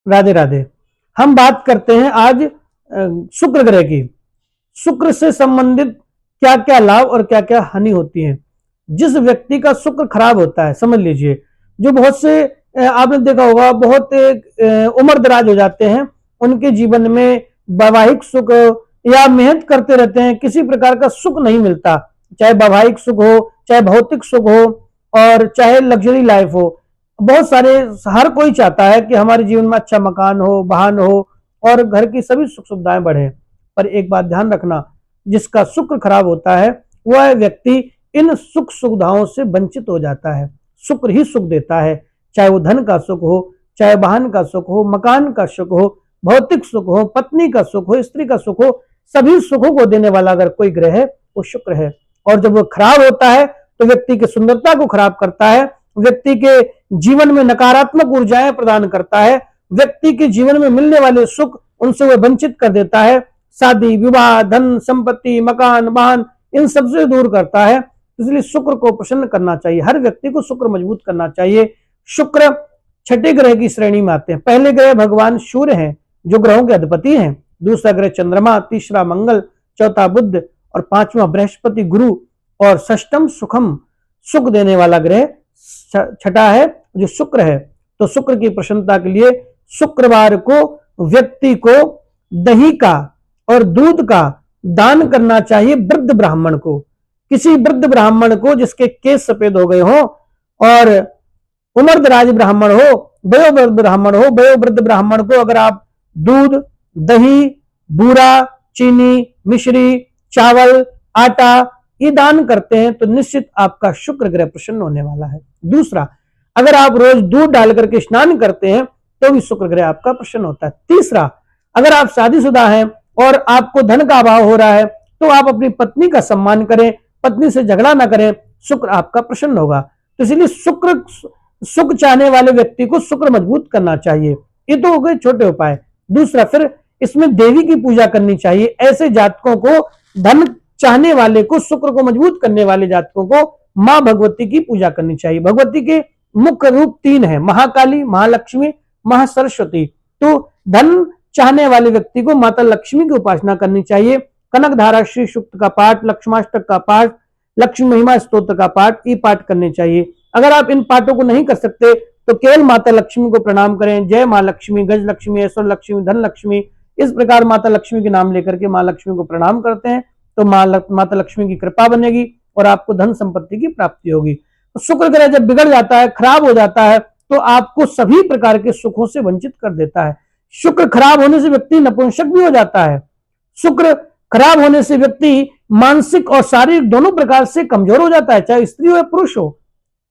राधे राधे। हम बात करते हैं आज शुक्र ग्रह की। शुक्र से संबंधित क्या क्या लाभ और क्या क्या हानि होती है। जिस व्यक्ति का शुक्र खराब होता है, समझ लीजिए, जो बहुत से आपने देखा होगा, बहुत उम्र दराज हो जाते हैं, उनके जीवन में वैवाहिक सुख या मेहनत करते रहते हैं, किसी प्रकार का सुख नहीं मिलता, चाहे वैवाहिक सुख हो, चाहे भौतिक सुख हो, और चाहे लग्जरी लाइफ हो। बहुत सारे, हर कोई चाहता है कि हमारे जीवन में अच्छा मकान हो, वाहन हो और घर की सभी सुख सुविधाएं बढ़े। पर एक बात ध्यान रखना, जिसका शुक्र खराब होता है वह व्यक्ति इन सुख सुविधाओं से वंचित हो जाता है। शुक्र ही सुख देता है, चाहे वो धन का सुख हो, चाहे वाहन का सुख हो, मकान का सुख हो, भौतिक सुख हो, पत्नी का सुख हो, स्त्री का सुख हो, सभी सुखों को देने वाला अगर कोई ग्रह है वो शुक्र है। और जब वो खराब होता है तो व्यक्ति की सुंदरता को खराब करता है, व्यक्ति के जीवन में नकारात्मक ऊर्जाएं प्रदान करता है, व्यक्ति के जीवन में मिलने वाले सुख उनसे वह वंचित कर देता है, शादी विवाह, धन संपत्ति, मकान वाहन, इन सबसे दूर करता है। इसलिए शुक्र को प्रसन्न करना चाहिए, हर व्यक्ति को शुक्र मजबूत करना चाहिए। शुक्र छठे ग्रह की श्रेणी में आते हैं। पहले ग्रह भगवान सूर्य हैं जो ग्रहों के अधिपति हैं, दूसरा ग्रह चंद्रमा, तीसरा मंगल, चौथा बुध और पांचवा बृहस्पति गुरु, और षष्टम सुखम, सुख देने वाला ग्रह छठा है जो शुक्र है। तो शुक्र की प्रसन्नता के लिए शुक्रवार को व्यक्ति को दही का और दूध का दान करना चाहिए वृद्ध ब्राह्मण को। किसी वृद्ध ब्राह्मण को जिसके केस सफेद हो गए हो और उम्र दराज ब्राह्मण हो, वयोवृद्ध ब्राह्मण हो, वयोवृद्ध ब्राह्मण को अगर आप दूध, दही, बूरा, चीनी, मिश्री, चावल, आटा ये दान करते हैं तो निश्चित आपका शुक्र ग्रह प्रसन्न होने वाला है। दूसरा, अगर आप रोज दूध डाल करके स्नान करते हैं तो भी शुक्र ग्रह आपका प्रसन्न होता है। तीसरा, अगर आप शादीशुदा हैं और आपको धन का अभाव हो रहा है तो आप अपनी पत्नी का सम्मान करें, पत्नी से झगड़ा ना करें, शुक्र आपका प्रसन्न होगा। तो इसलिए शुक्र, सुख चाहने वाले व्यक्ति को शुक्र मजबूत करना चाहिए। ये तो हो गए छोटे उपाय। दूसरा, फिर इसमें देवी की पूजा करनी चाहिए। ऐसे जातकों को, धन चाहने वाले को, शुक्र को मजबूत करने वाले जातकों को मां भगवती की पूजा करनी चाहिए। भगवती के मुख्य रूप तीन है, महाकाली, महालक्ष्मी, महासरस्वती। तो धन चाहने वाले व्यक्ति को माता लक्ष्मी की उपासना करनी चाहिए। कनक धारा श्री सूक्त का पाठ, लक्ष्माष्टक का पाठ, लक्ष्मी महिमा स्तोत्र का पाठ, ये पाठ करने चाहिए। अगर आप इन पाठों को नहीं कर सकते तो केवल माता लक्ष्मी को प्रणाम करें। जय मां लक्ष्मी, गज लक्ष्मी, ऐश्वर्य लक्ष्मी, धन लक्ष्मी, इस प्रकार माता लक्ष्मी के नाम लेकर के मां लक्ष्मी को प्रणाम करते हैं तो माता लक्ष्मी की कृपा बनेगी और आपको धन संपत्ति की प्राप्ति होगी। तो शुक्र ग्रह जब बिगड़ जाता है, खराब हो जाता है, तो आपको सभी प्रकार के सुखों से वंचित कर देता है। शुक्र खराब होने से व्यक्ति नपुंसक भी हो जाता है। शुक्र खराब होने से व्यक्ति मानसिक और शारीरिक दोनों प्रकार से कमजोर हो जाता है, चाहे स्त्री हो या पुरुष हो।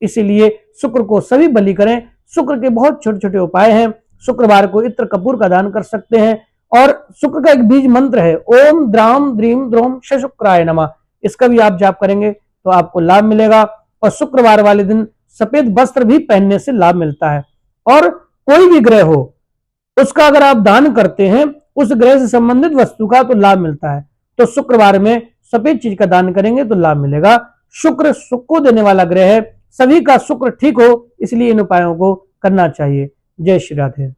इसीलिए शुक्र को सभी बलि करें। शुक्र के बहुत छोटे छोटे उपाय हैं। शुक्रवार को इत्र कपूर का दान कर सकते हैं और शुक्र का एक बीज मंत्र है, ओम द्राम द्रीम द्रोम शुक्राय नमः। इसका भी आप जाप करेंगे तो आपको लाभ मिलेगा। और शुक्रवार वाले दिन सफेद वस्त्र भी पहनने से लाभ मिलता है। और कोई भी ग्रह हो उसका अगर आप दान करते हैं, उस ग्रह से संबंधित वस्तु का, तो लाभ मिलता है। तो शुक्रवार में सफेद चीज का दान करेंगे तो लाभ मिलेगा। शुक्र सुख को देने वाला ग्रह है, सभी का शुक्र ठीक हो, इसलिए इन उपायों को करना चाहिए। जय श्री राधे।